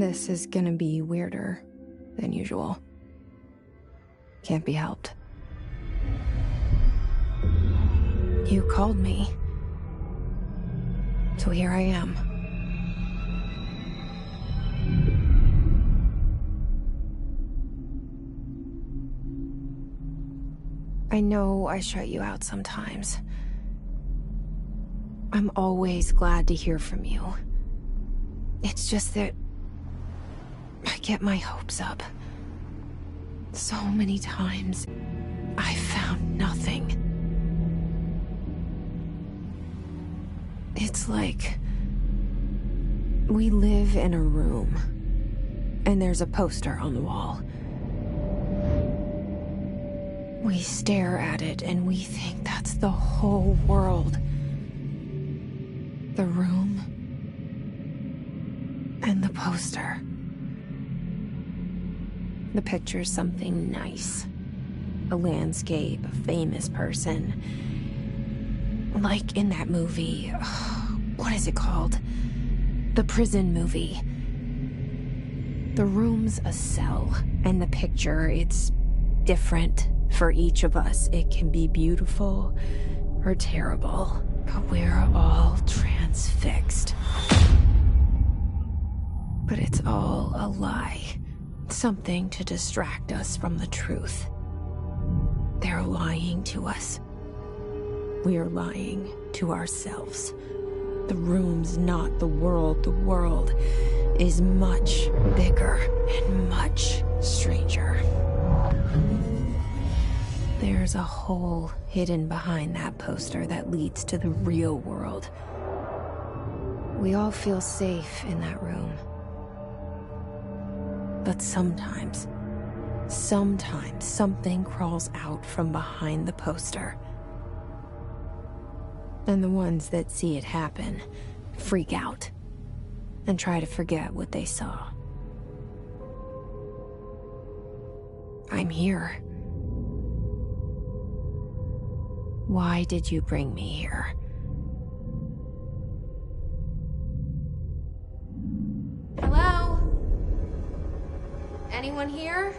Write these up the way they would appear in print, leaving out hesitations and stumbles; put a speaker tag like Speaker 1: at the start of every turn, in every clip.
Speaker 1: This is gonna be weirder than usual. Can't be helped. You called me. So here I am. I know I shut you out sometimes. I'm always glad to hear from you. It's just that I get my hopes up. So many times, I found nothing. It's like we live in a room, and there's a poster on the wall. We stare at it and we think that's the whole world. The room and the poster. The picture's something nice. A landscape, a famous person. Like in that movie, what is it called? The prison movie. The room's a cell, and the picture, it's different for each of us. It can be beautiful or terrible, but we're all transfixed. But it's all a lie. Something to distract us from the truth. They're lying to us. We're lying to ourselves. The room's not the world. The world is much bigger and much stranger. There's a hole hidden behind that poster that leads to the real world. We all feel safe in that room. But sometimes something crawls out from behind the poster. And the ones that see it happen freak out and try to forget what they saw. I'm here. Why did you bring me here? Hello? Anyone here?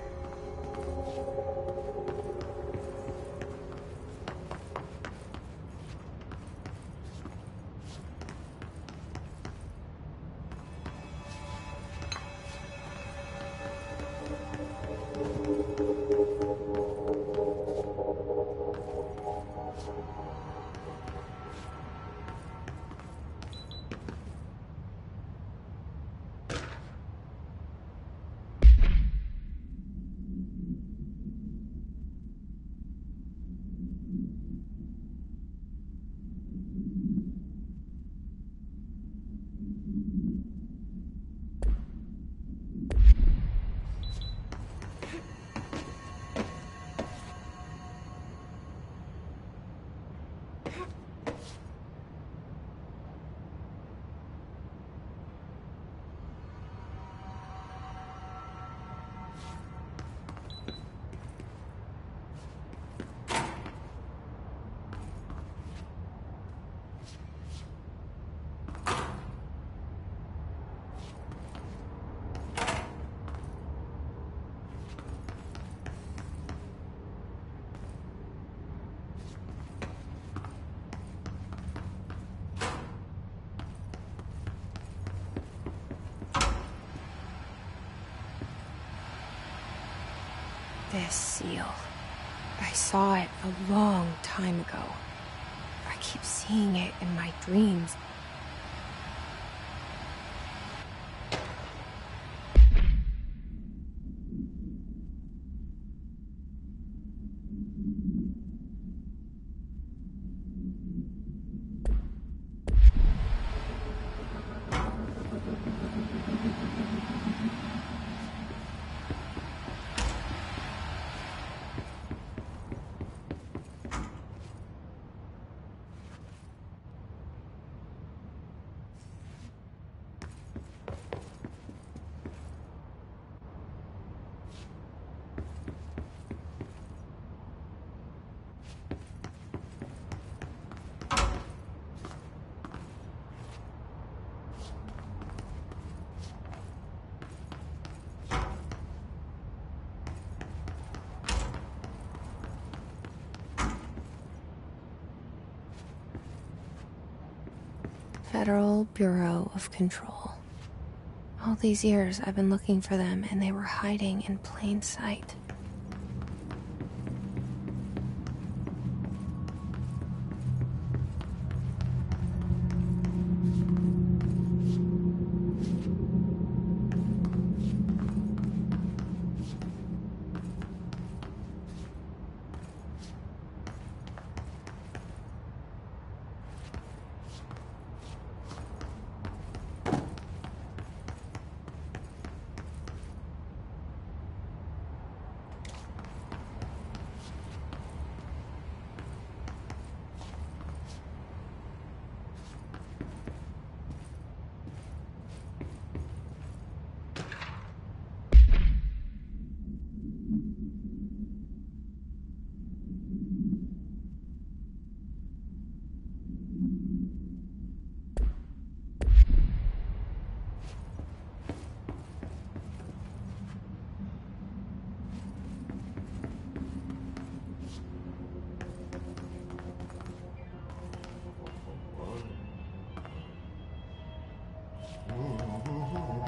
Speaker 1: This seal. I saw it a long time ago. I keep seeing it in my dreams. Federal Bureau of Control. All these years I've been looking for them, and they were hiding in plain sight.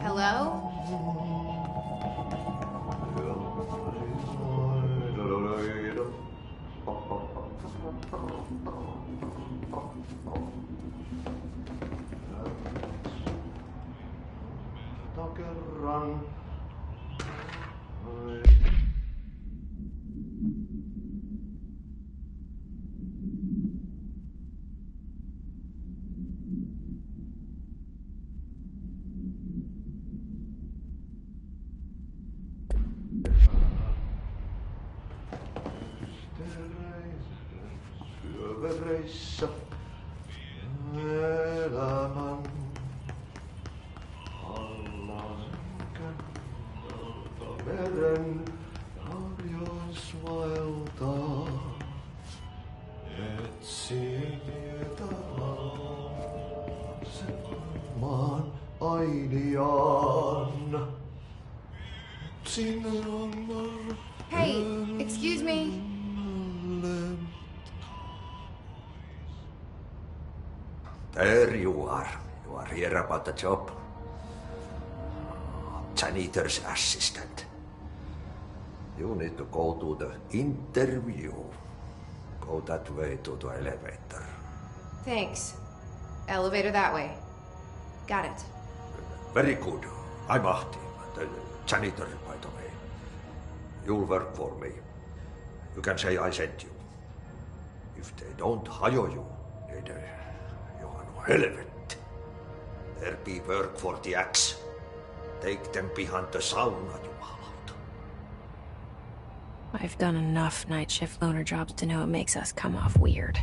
Speaker 2: Hello?
Speaker 3: Syövereissä elämän alla kannalta meren harjois vaeltaa. Etsi tietä maan ainiaan. Sinne on
Speaker 2: Hey, excuse me.
Speaker 4: There you are. You are here about the job. Janitor's assistant. You need to go to the interview. Go that way to the elevator.
Speaker 2: Thanks. Elevator that way. Got it.
Speaker 4: Very good. I'm Ahti, the janitor, by the way. You'll work for me. You can say I sent you. If they don't hire you, then you are no helvet. There be work for the axe. Take them behind the sauna, jumalauta.
Speaker 1: I've done enough night shift loner jobs to know it makes us come off weird.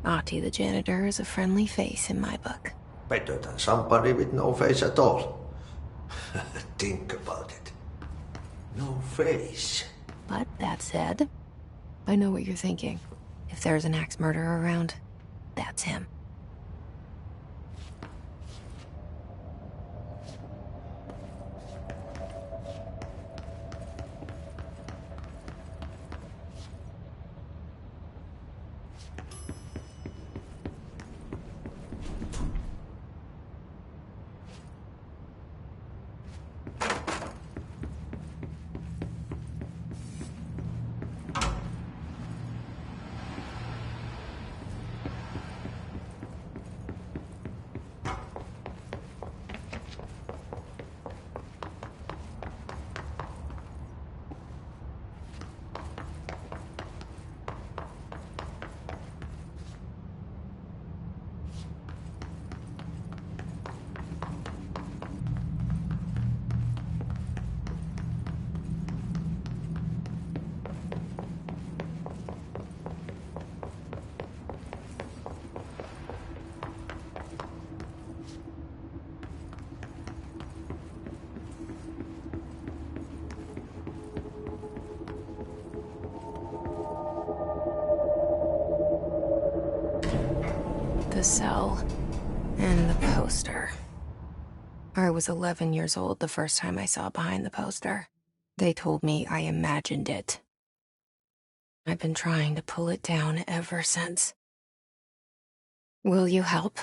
Speaker 1: Ahti the janitor is a friendly face in my book.
Speaker 4: Better than somebody with no face at all. Think about it. No face.
Speaker 1: But that said, I know what you're thinking. If there's an axe murderer around, that's him. The cell and the poster. I was 11 years old the first time I saw behind the poster. They told me I imagined it. I've been trying to pull it down ever since. Will you help?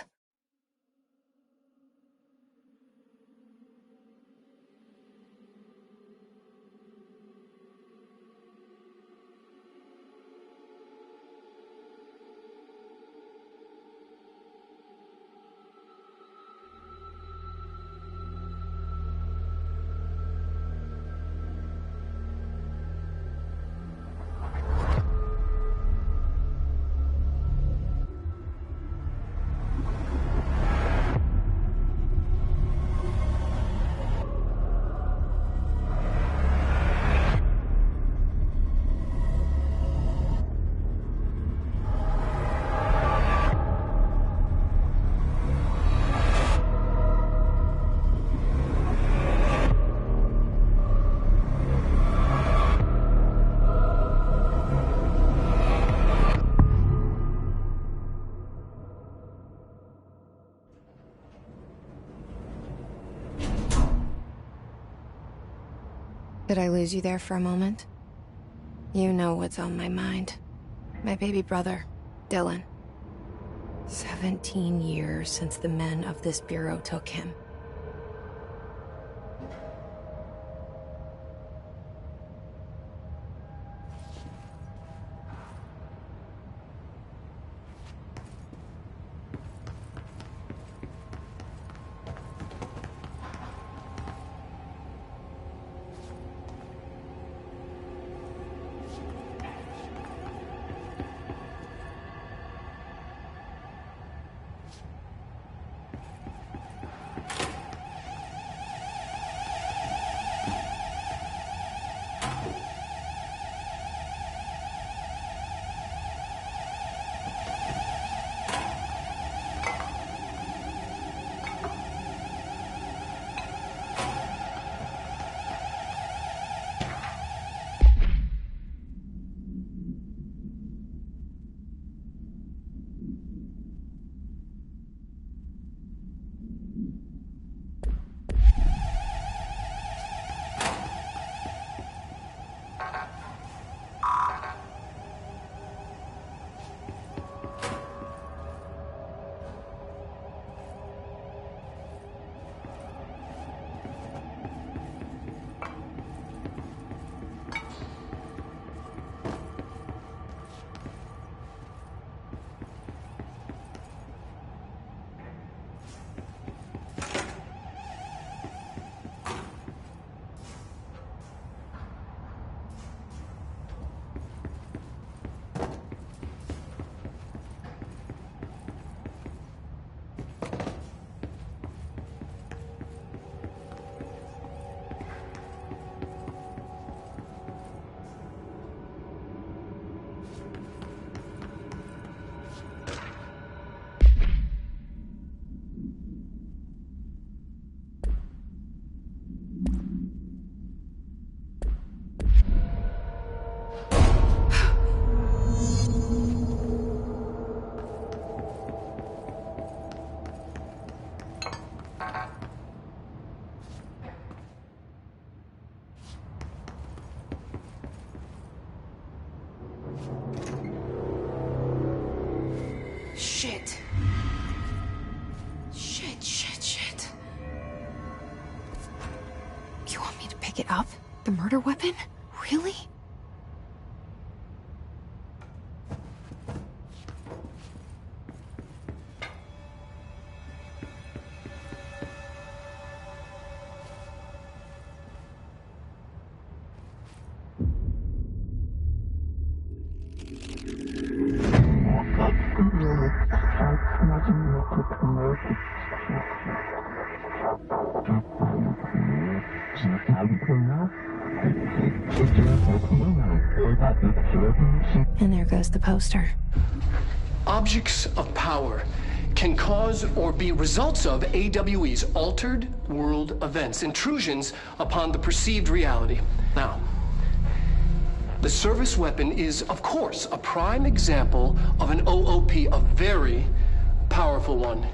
Speaker 1: Did I lose you there for a moment? You know what's on my mind. My baby brother, Dylan. 17 years since the men of this bureau took him. Shit. Shit. You want me to pick it up? The murder weapon? Really? And there goes the poster.
Speaker 5: Objects of power can cause or be results of AWE's altered world events, intrusions upon the perceived reality. Now, the service weapon is, of course, a prime example of an OOP, a very powerful one.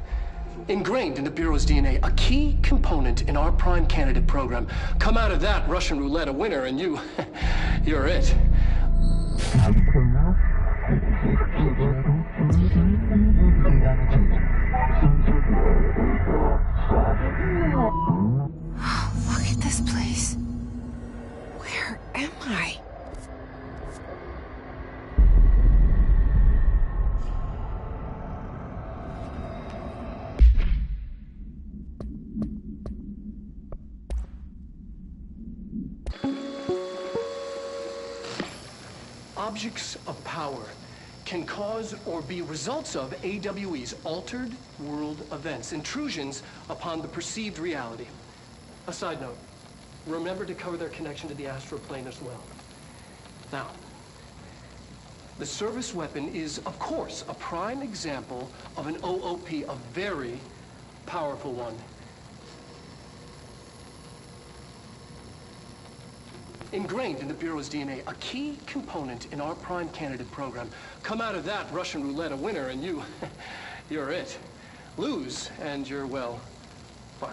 Speaker 5: Ingrained in the Bureau's DNA, a key component in our prime candidate program. Come out of that Russian roulette a winner and you're it.
Speaker 1: Look at this place. Where am I?
Speaker 5: Objects of power can cause or be results of AWE's altered world events, intrusions upon the perceived reality. A side note, remember to cover their connection to the astral plane as well. Now, the service weapon is, of course, a prime example of an OOP, a very powerful one. Ingrained in the Bureau's DNA, a key component in our prime candidate program. Come out of that Russian roulette a winner and you're it. Lose and you're, well, fine.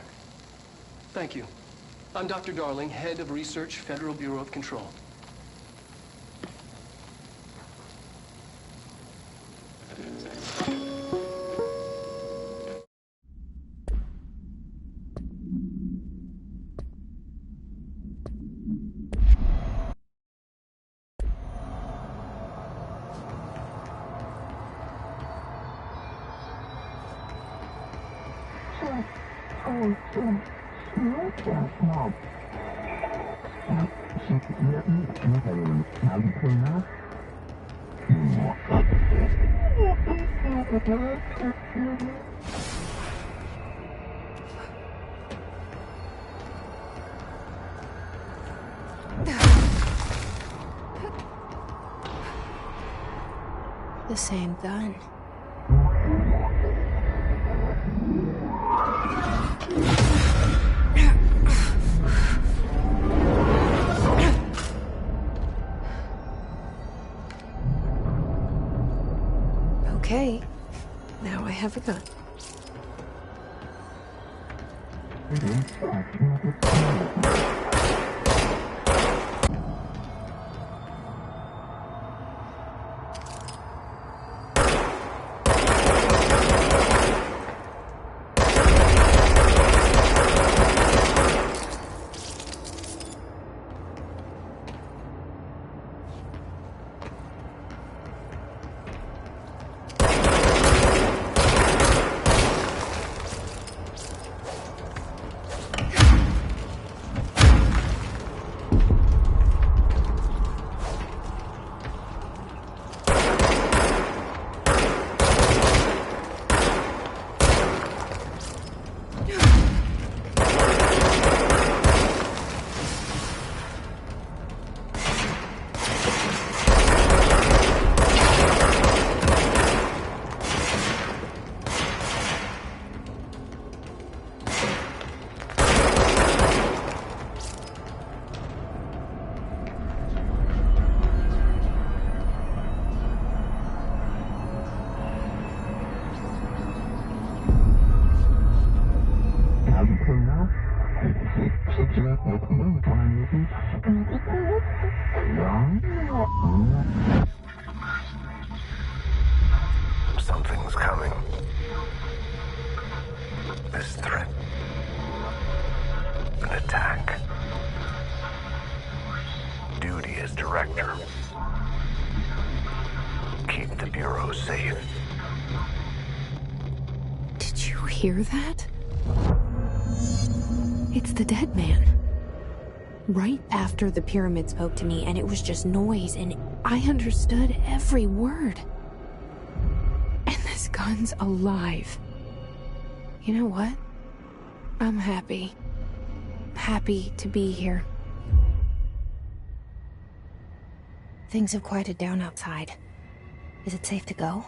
Speaker 5: Thank you. I'm Dr. Darling, head of research, Federal Bureau of Control.
Speaker 1: The same gun. Okay, now I have a gun.
Speaker 6: Something's coming. This threat. An attack. Duty as director. Keep the Bureau safe.
Speaker 1: Did you hear that? It's the dead man. Right after the pyramid spoke to me, and it was just noise, and I understood every word. And this gun's alive. You know what? I'm happy. Happy to be here. Things have quieted down outside. Is it safe to go?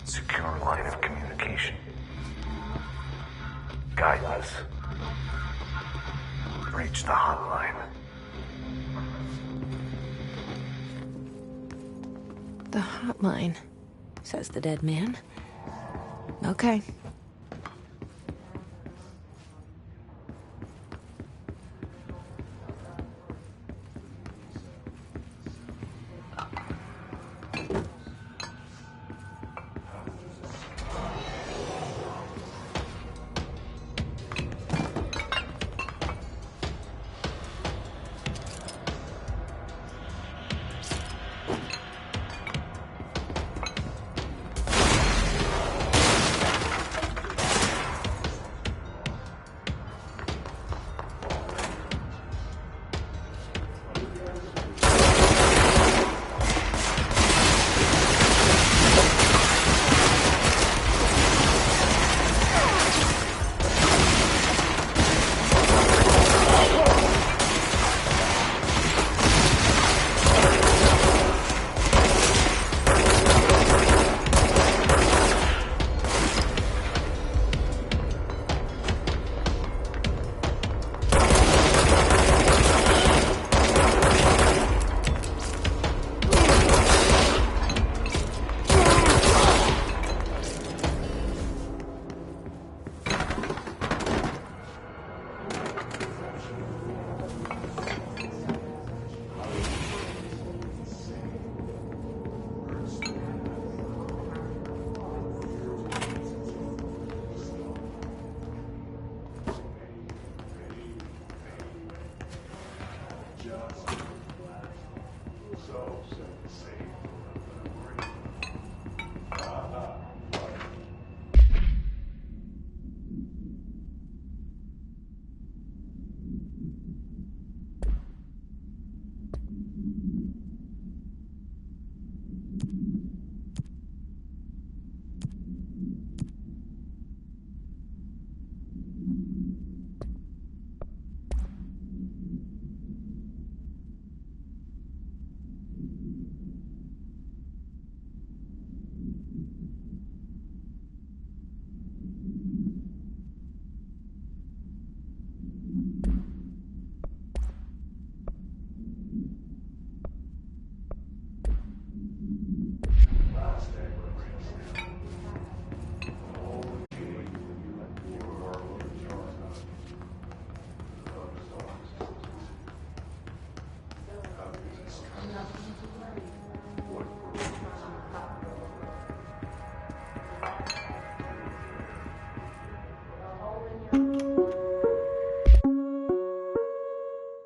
Speaker 6: Secure line of communication. Guidance. Reach the hotline.
Speaker 1: The hotline, says the dead man. Okay.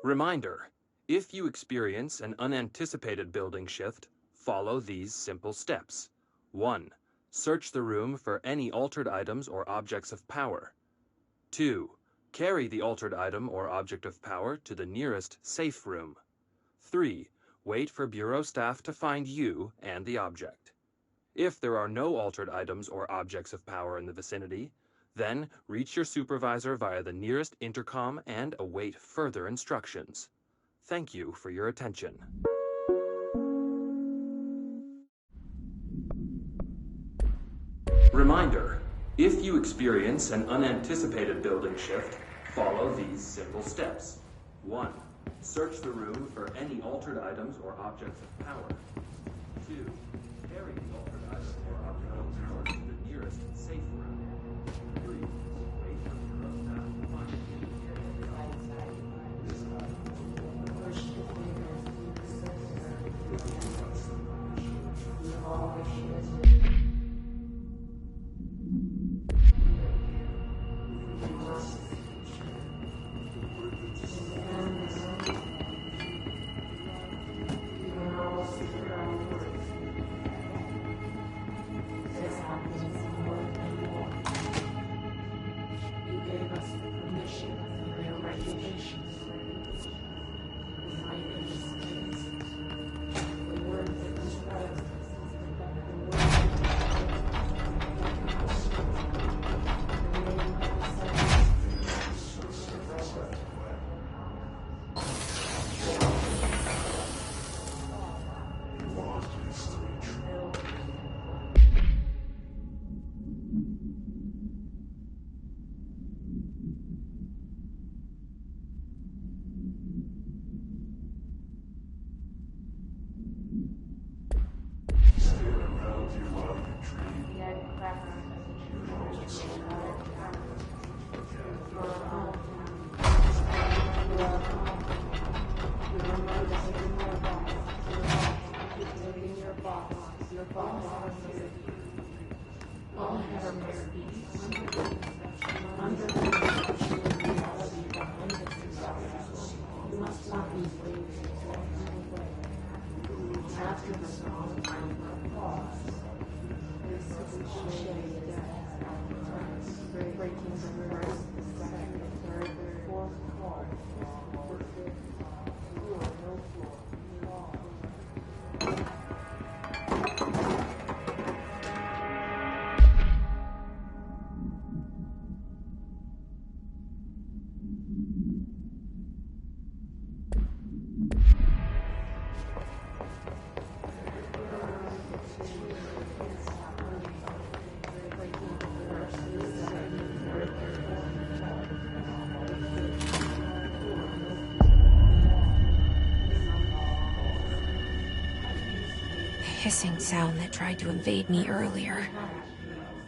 Speaker 7: Reminder: if you experience an unanticipated building shift, follow these simple steps. 1. Search the room for any altered items or objects of power. 2. Carry the altered item or object of power to the nearest safe room. 3. Wait for Bureau staff to find you and the object. If there are no altered items or objects of power in the vicinity, then reach your supervisor via the nearest intercom and await further instructions. Thank you for your attention. Reminder: if you experience an unanticipated building shift, follow these simple steps. 1. Search the room for any altered items or objects of power. 2. Carry the altered item or object of power to the nearest safe room. 3. Wait for Bureau staff to find you.
Speaker 1: Hissing sound that tried to invade me earlier.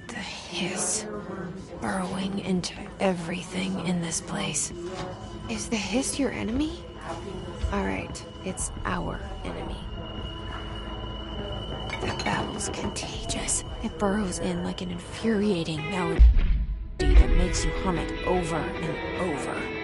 Speaker 1: The hiss, burrowing into everything in this place.
Speaker 2: Is the hiss your enemy?
Speaker 1: Alright, it's our enemy. That babble's contagious. It burrows in like an infuriating melody that makes you hum it over and over.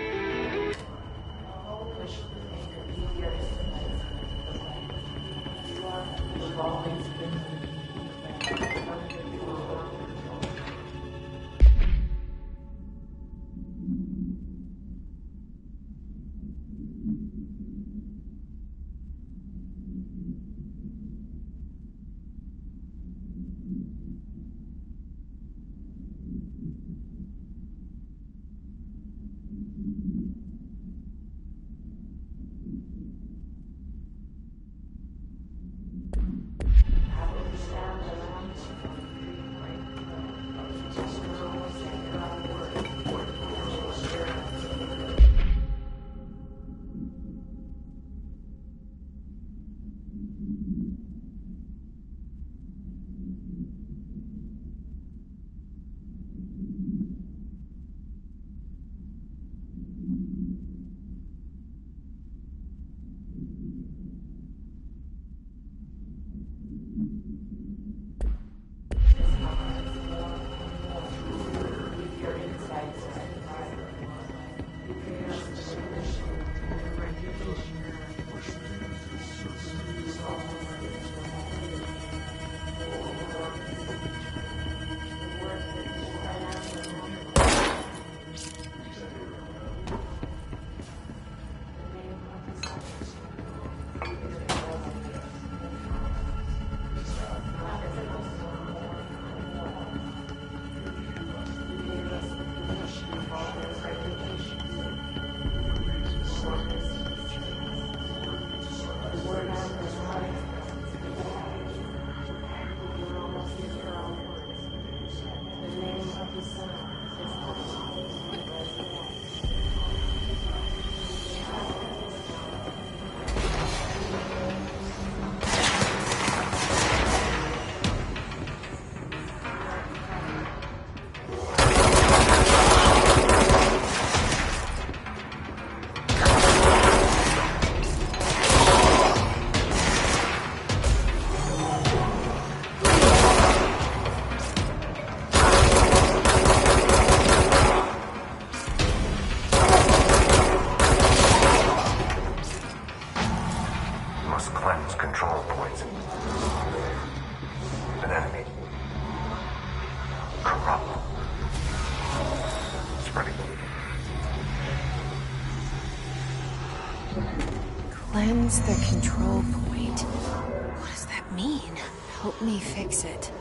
Speaker 1: Cleanse the control point. What does that mean? Help me fix it.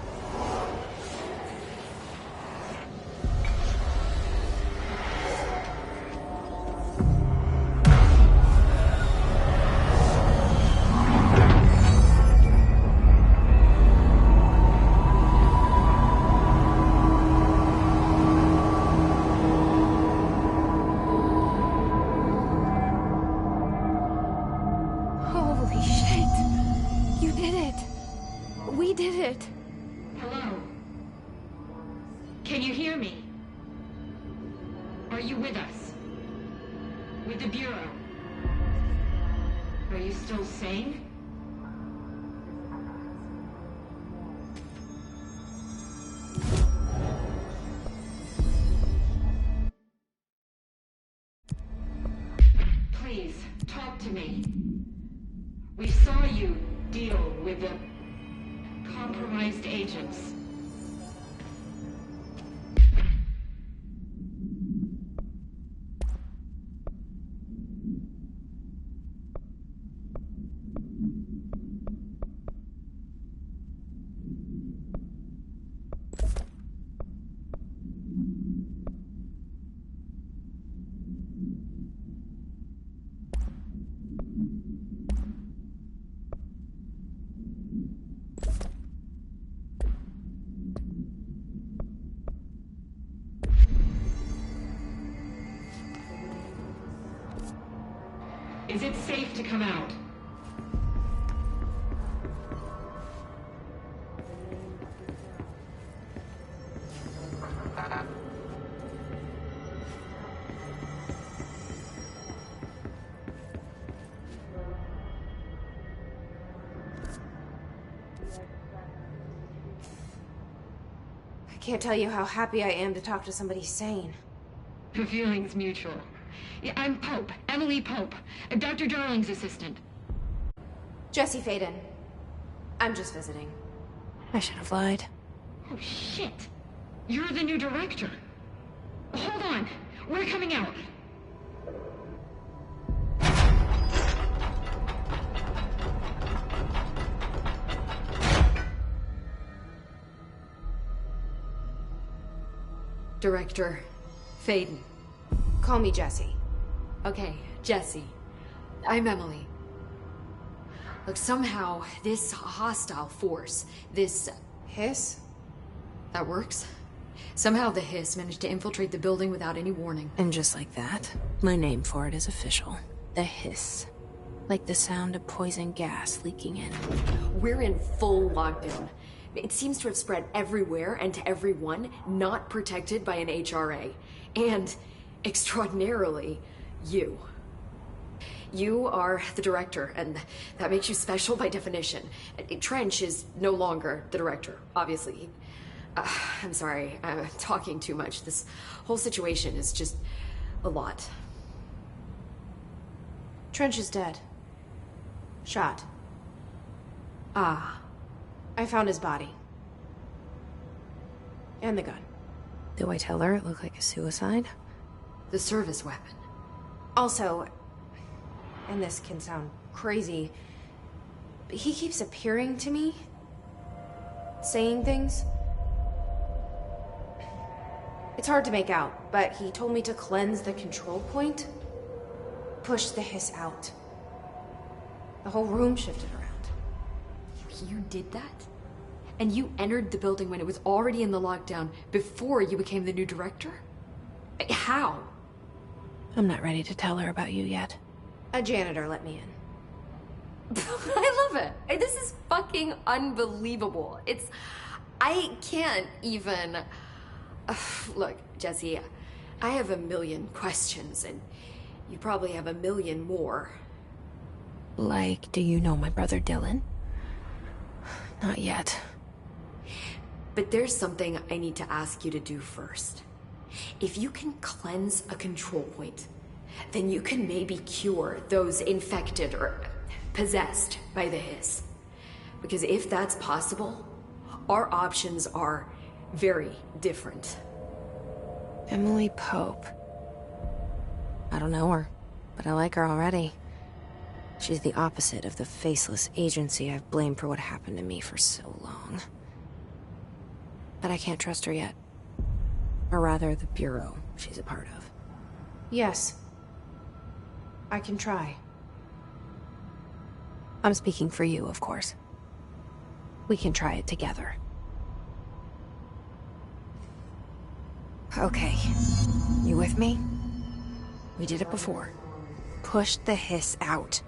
Speaker 8: Can you hear me? Are you with us? With the Bureau? Are you still sane? Please, talk to me. We saw you deal with the compromised agents. Is it safe to come out?
Speaker 1: I can't tell you how happy I am to talk to somebody sane.
Speaker 8: The feeling's mutual. Yeah, I'm Pope, Emily Pope, Dr. Darling's assistant.
Speaker 1: Jesse Faden. I'm just visiting. I should have lied.
Speaker 8: Oh, shit. You're the new director. Hold on. We're coming out.
Speaker 9: Director Faden.
Speaker 1: Call me Jesse.
Speaker 9: Okay, Jesse. I'm Emily. Look, somehow, this hostile force, this...
Speaker 1: Hiss?
Speaker 9: That works. Somehow the hiss managed to infiltrate the building without any warning.
Speaker 1: And just like that, my name for it is official. The hiss. Like the sound of poison gas leaking in.
Speaker 9: We're in full lockdown. It seems to have spread everywhere and to everyone, not protected by an HRA. And, extraordinarily, you. You are the director, and that makes you special by definition. Trench is no longer the director, obviously. I'm sorry, I'm talking too much. This whole situation is just a lot.
Speaker 1: Trench is dead. Shot.
Speaker 9: Ah.
Speaker 1: I found his body. And the gun. Do I tell her it looked like a suicide?
Speaker 9: The service weapon.
Speaker 1: Also, and this can sound crazy, but he keeps appearing to me, saying things. It's hard to make out, but he told me to cleanse the control point, push the hiss out. The whole room shifted around.
Speaker 9: You did that? And you entered the building when it was already in the lockdown before you became the new director? How?
Speaker 1: I'm not ready to tell her about you yet. A janitor let me in.
Speaker 9: I love it. This is fucking unbelievable. I can't even... Look, Jesse, I have a million questions, and you probably have a million more.
Speaker 1: Like, do you know my brother Dylan? Not yet.
Speaker 9: But there's something I need to ask you to do first. If you can cleanse a control point, then you can maybe cure those infected or possessed by the hiss. Because if that's possible, our options are very different.
Speaker 1: Emily Pope. I don't know her, but I like her already. She's the opposite of the faceless agency I've blamed for what happened to me for so long. But I can't trust her yet. Or rather, the Bureau she's a part of. Yes. I can try. I'm speaking for you, of course. We can try it together. Okay. You with me? We did it before. Push the hiss out.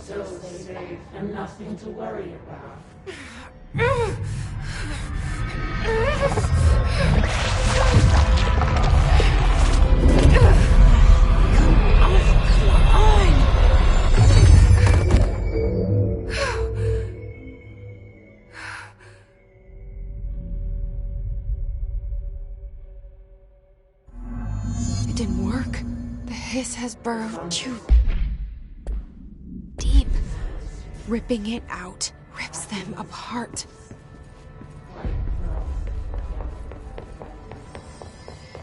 Speaker 10: So safe and nothing to worry about.
Speaker 1: It didn't work. The hiss has burrowed too deep. Ripping it out rips them apart.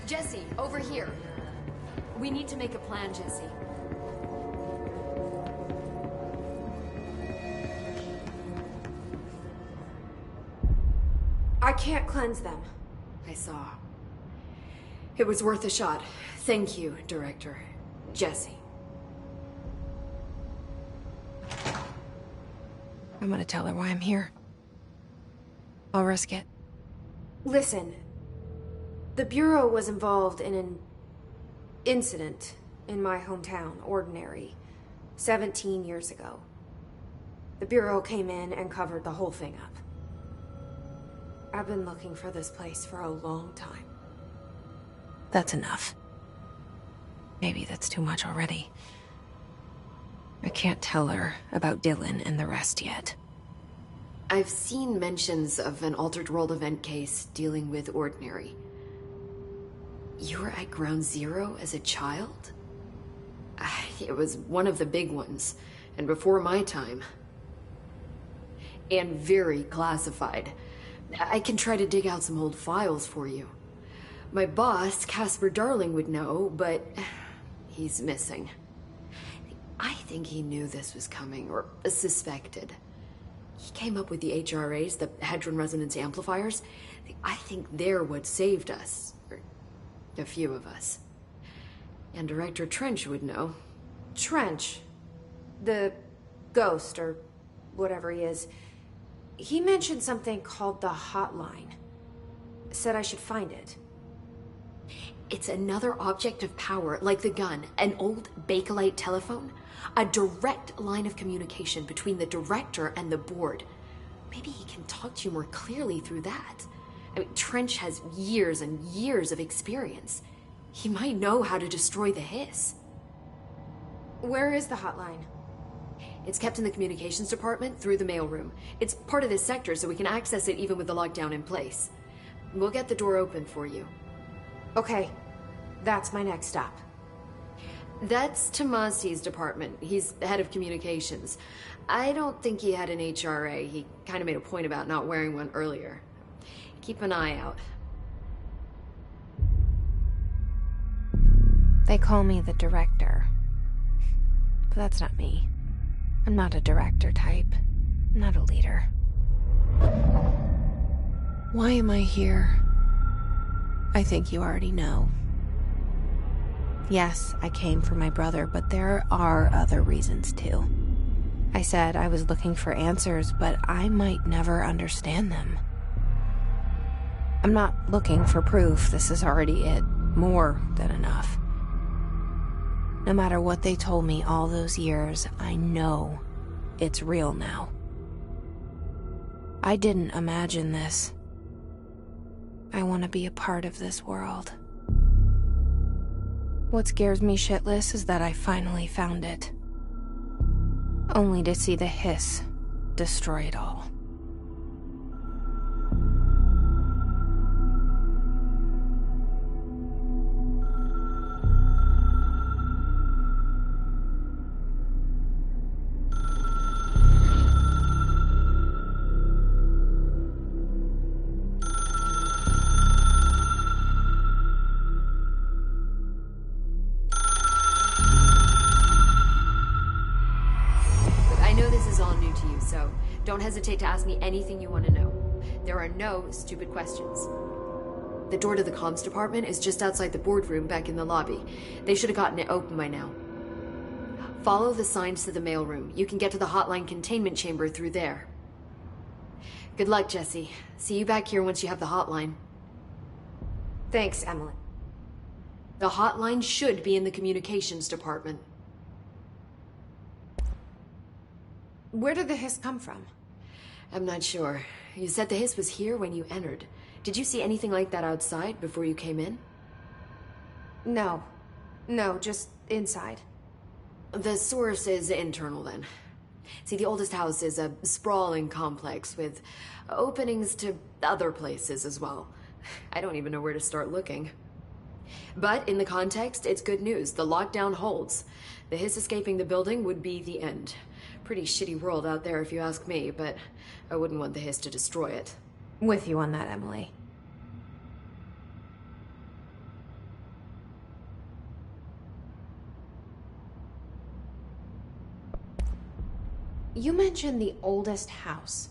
Speaker 9: Jesse, over here. We need to make a plan, Jesse.
Speaker 1: I can't cleanse them.
Speaker 9: I saw. It was worth a shot. Thank you, Director. Jesse.
Speaker 1: I'm gonna tell her why I'm here. I'll risk it.
Speaker 2: Listen, the Bureau was involved in an incident in my hometown, Ordinary, 17 years ago. The Bureau came in and covered the whole thing up. I've been looking for this place for a long time.
Speaker 1: That's enough. Maybe that's too much already. I can't tell her about Dylan and the rest yet.
Speaker 9: I've seen mentions of an Altered World event case dealing with Ordinary. You were at Ground Zero as a child? It was one of the big ones, and before my time. And very classified. I can try to dig out some old files for you. My boss, Casper Darling, would know, but he's missing. I think he knew this was coming, or suspected. He came up with the HRAs, the Hadron Resonance Amplifiers. I think they're what saved us. Or a few of us. And Director Trench would know.
Speaker 2: Trench, the ghost, or whatever he is, he mentioned something called the Hotline. Said I should find it.
Speaker 9: It's another object of power, like the gun, an old Bakelite telephone. A direct line of communication between the director and the board. Maybe he can talk to you more clearly through that. I mean, Trench has years and years of experience. He might know how to destroy the hiss.
Speaker 2: Where is the Hotline?
Speaker 9: It's kept in the communications department through the mailroom. It's part of this sector, so we can access it even with the lockdown in place. We'll get the door open for you.
Speaker 2: Okay, that's my next stop.
Speaker 9: That's Tomasi's department. He's the head of communications. I don't think he had an HRA. He kind of made a point about not wearing one earlier. Keep an eye out.
Speaker 1: They call me the director. But that's not me. I'm not a director type. I'm not a leader. Why am I here? I think you already know. Yes, I came for my brother, but there are other reasons too. I said I was looking for answers, but I might never understand them. I'm not looking for proof. This is already it. More than enough. No matter what they told me all those years, I know it's real now. I didn't imagine this. I want to be a part of this world. What scares me shitless is that I finally found it. Only to see the hiss destroy it all.
Speaker 9: Don't hesitate to ask me anything you want to know. There are no stupid questions. The door to the comms department is just outside the boardroom back in the lobby. They should have gotten it open by now. Follow the signs to the mailroom. You can get to the Hotline containment chamber through there. Good luck, Jesse. See you back here once you have the Hotline.
Speaker 2: Thanks, Emily.
Speaker 9: The Hotline should be in the communications department.
Speaker 2: Where did the hiss come from?
Speaker 9: I'm not sure. You said the hiss was here when you entered. Did you see anything like that outside before you came in?
Speaker 2: No. No, just inside.
Speaker 9: The source is internal then. See, the oldest house is a sprawling complex with openings to other places as well. I don't even know where to start looking. But in the context, it's good news. The lockdown holds. The hiss escaping the building would be the end. Pretty shitty world out there if you ask me, but I wouldn't want the hiss to destroy it.
Speaker 2: With you on that, Emily. You mentioned the oldest house.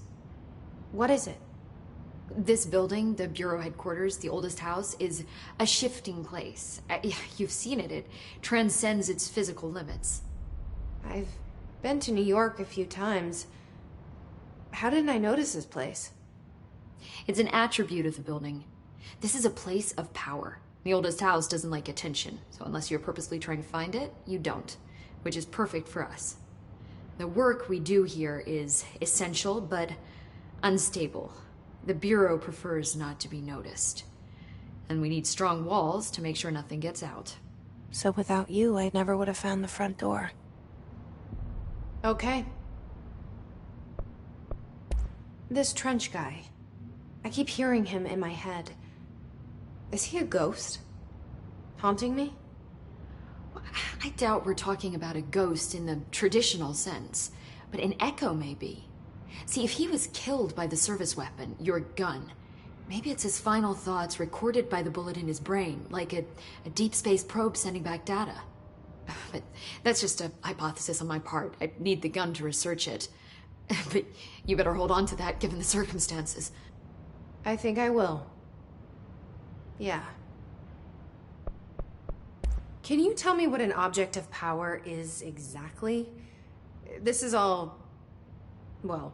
Speaker 2: What is it?
Speaker 9: This building, the Bureau headquarters, the oldest house, is a shifting place. You've seen it. It transcends its physical limits.
Speaker 2: I've been to New York a few times. How didn't I notice this place?
Speaker 9: It's an attribute of the building. This is a place of power. The oldest house doesn't like attention, so unless you're purposely trying to find it, you don't, which is perfect for us. The work we do here is essential, but unstable. The Bureau prefers not to be noticed. And we need strong walls to make sure nothing gets out.
Speaker 1: So without you, I never would have found the front door.
Speaker 2: Okay. This trench guy. I keep hearing him in my head. Is he a ghost? Haunting me?
Speaker 9: I doubt we're talking about a ghost in the traditional sense, but an echo maybe. See, if he was killed by the service weapon, your gun, maybe it's his final thoughts recorded by the bullet in his brain, like a deep space probe sending back data. But that's just a hypothesis on my part. I need the gun to research it. But you better hold on to that given the circumstances.
Speaker 2: I think I will. Yeah. Can you tell me what an object of power is exactly? This is all, well...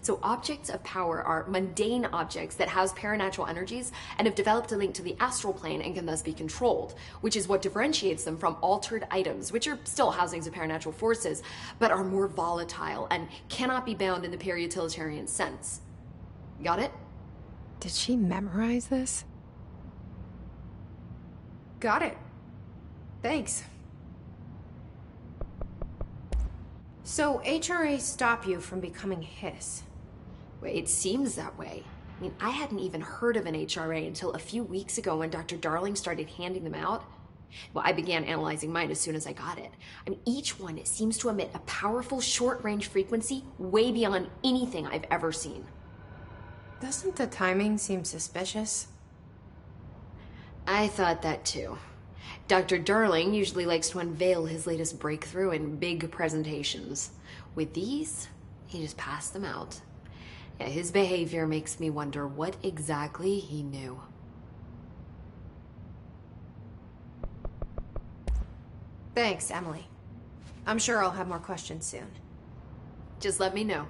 Speaker 9: So objects of power are mundane objects that house paranatural energies and have developed a link to the astral plane and can thus be controlled, which is what differentiates them from altered items, which are still housings of paranatural forces, but are more volatile and cannot be bound in the peri-utilitarian sense. Got it?
Speaker 1: Did she memorize this?
Speaker 2: Got it. Thanks. So HRA stop you from becoming Hiss?
Speaker 9: Well, it seems that way. I mean, I hadn't even heard of an HRA until a few weeks ago when Dr. Darling started handing them out. Well, I began analyzing mine as soon as I got it. I mean, each one seems to emit a powerful short-range frequency way beyond anything I've ever seen.
Speaker 2: Doesn't the timing seem suspicious?
Speaker 9: I thought that too. Dr. Darling usually likes to unveil his latest breakthrough in big presentations. With these, he just passed them out. Yeah, his behavior makes me wonder what exactly he knew.
Speaker 2: Thanks, Emily. I'm sure I'll have more questions soon.
Speaker 9: Just let me know.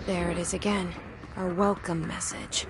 Speaker 1: There it is again. Our welcome message.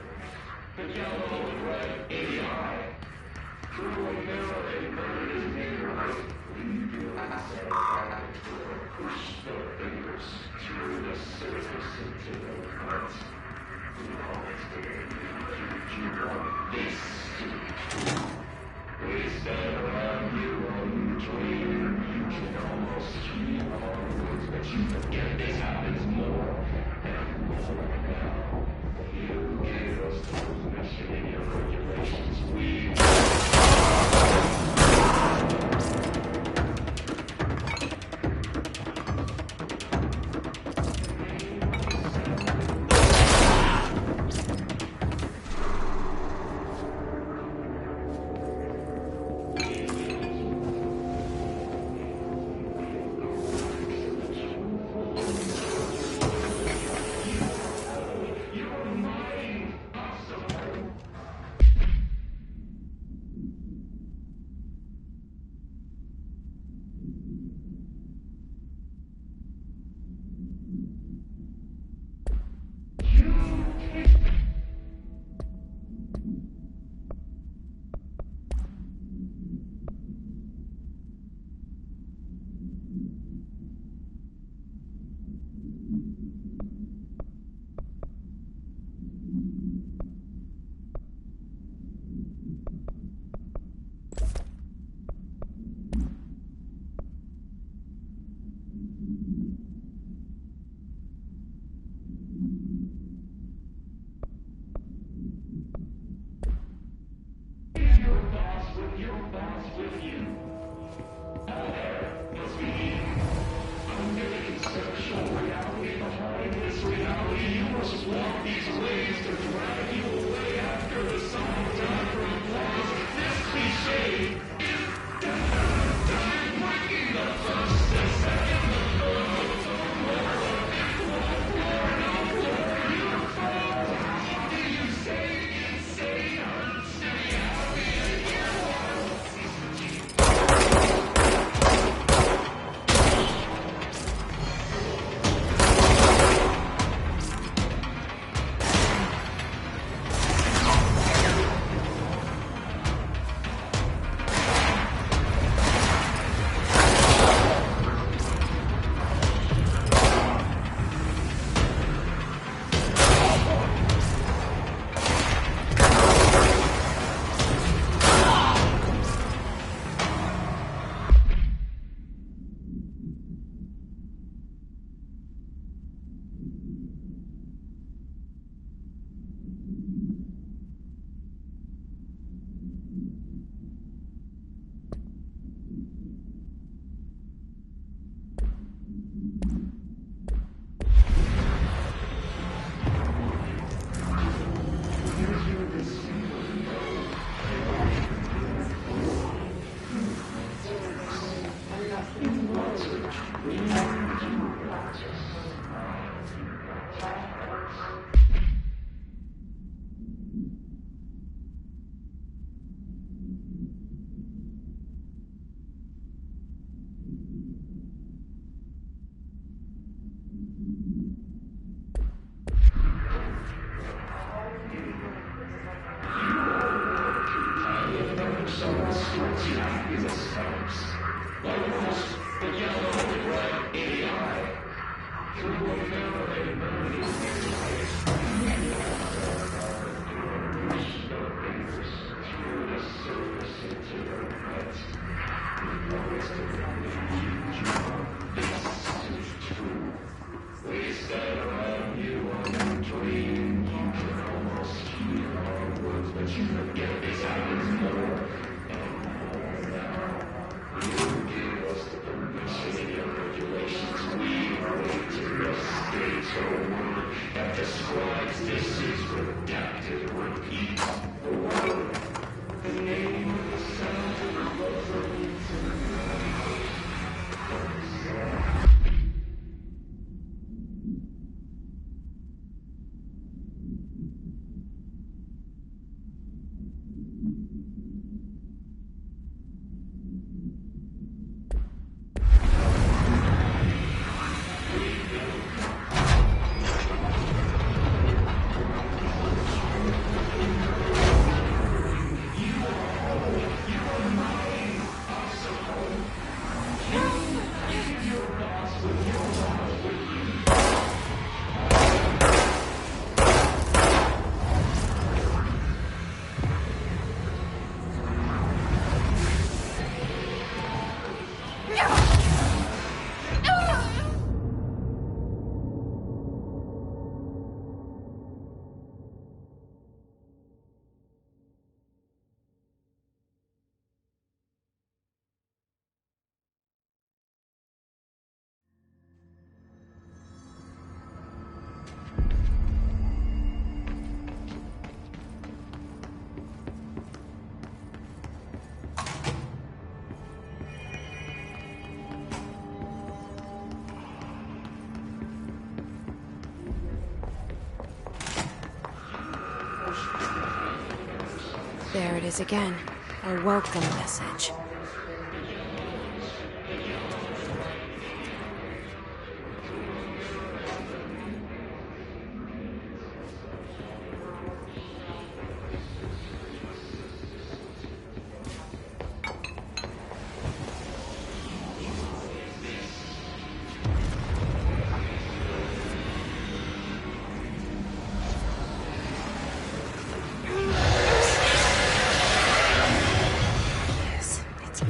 Speaker 1: There it is again. A welcome message.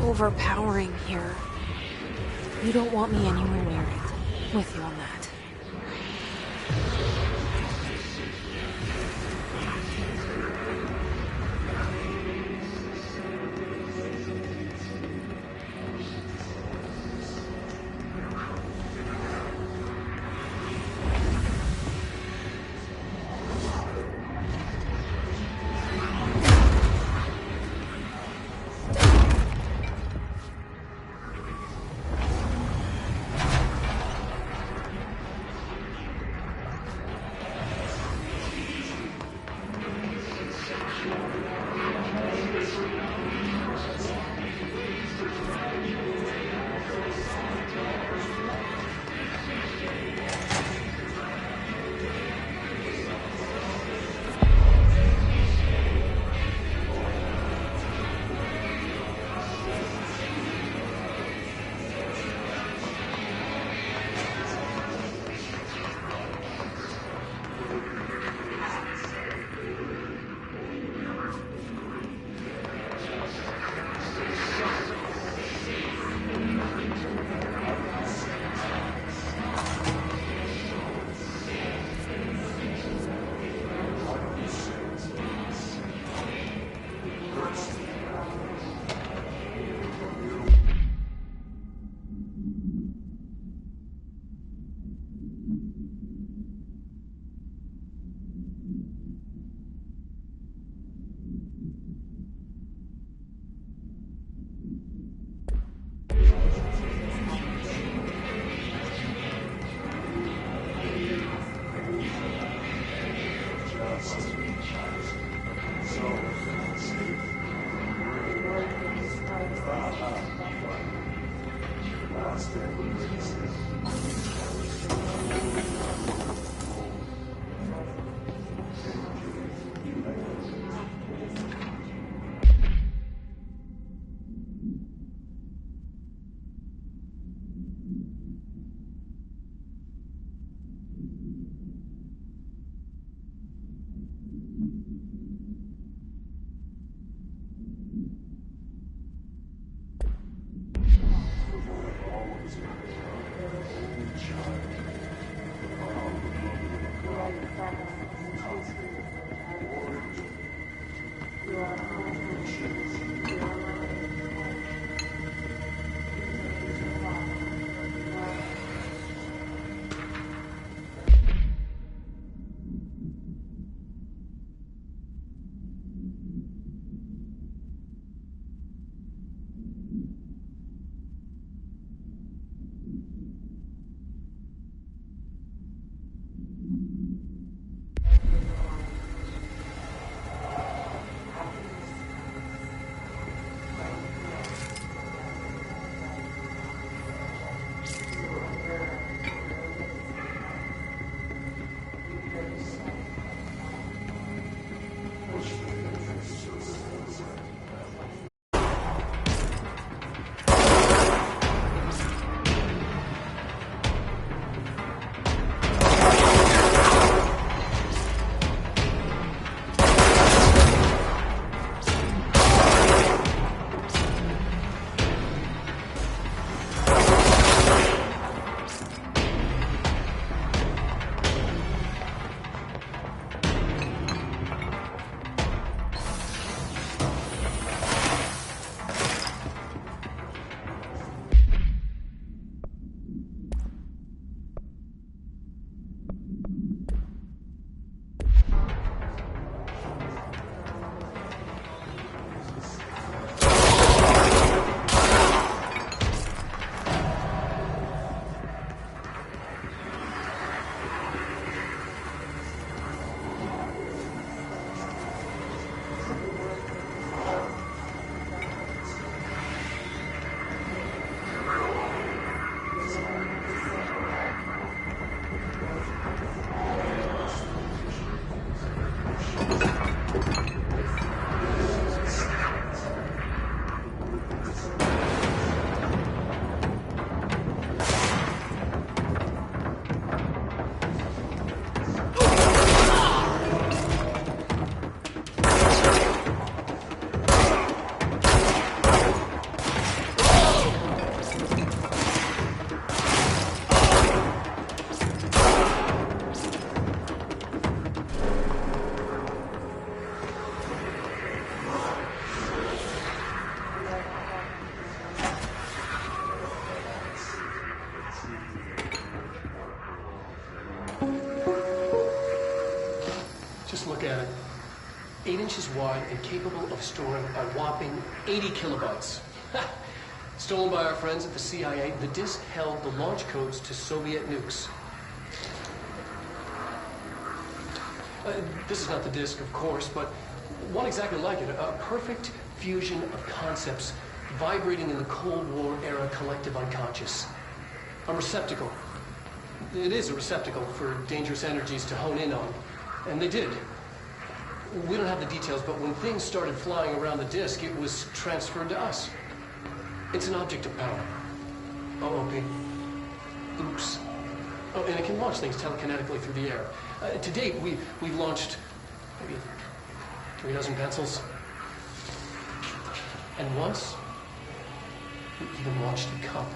Speaker 1: Overpowering here. You don't want me anywhere near it. With you on that.
Speaker 5: Just look at it. 8 inches wide and capable of storing a whopping 80 kilobytes. Stolen by our friends at the CIA, the disk held the launch codes to Soviet nukes. This is not the disk, of course, but one exactly like it. A perfect fusion of concepts vibrating in the Cold War era collective unconscious. A receptacle. It is a receptacle for dangerous energies to hone in on. And they did. We don't have the details, but when things started flying around the disk, it was transferred to us. It's an object of power. OOP. Oops. Oh, and it can launch things telekinetically through the air. To date, we've launched maybe 3 dozen pencils. And once, we even launched a cup.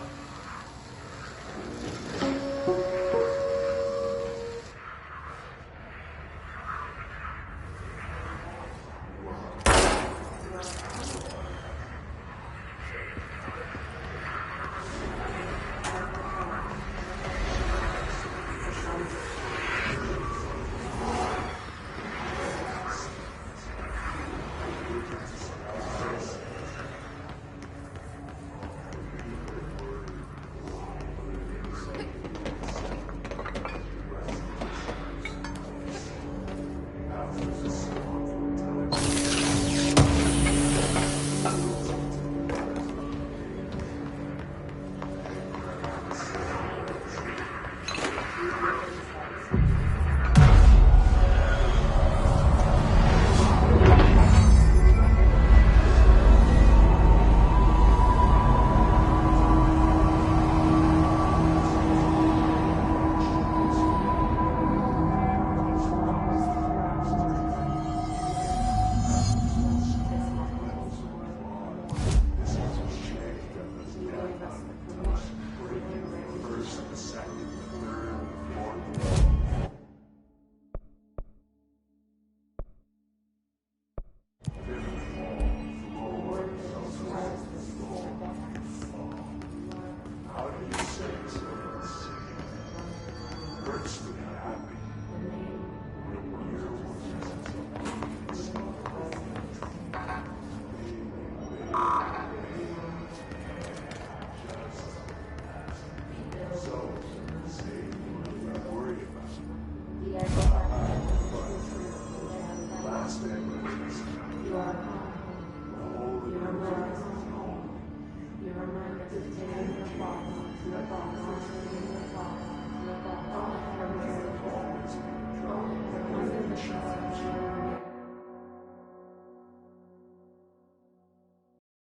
Speaker 3: Last name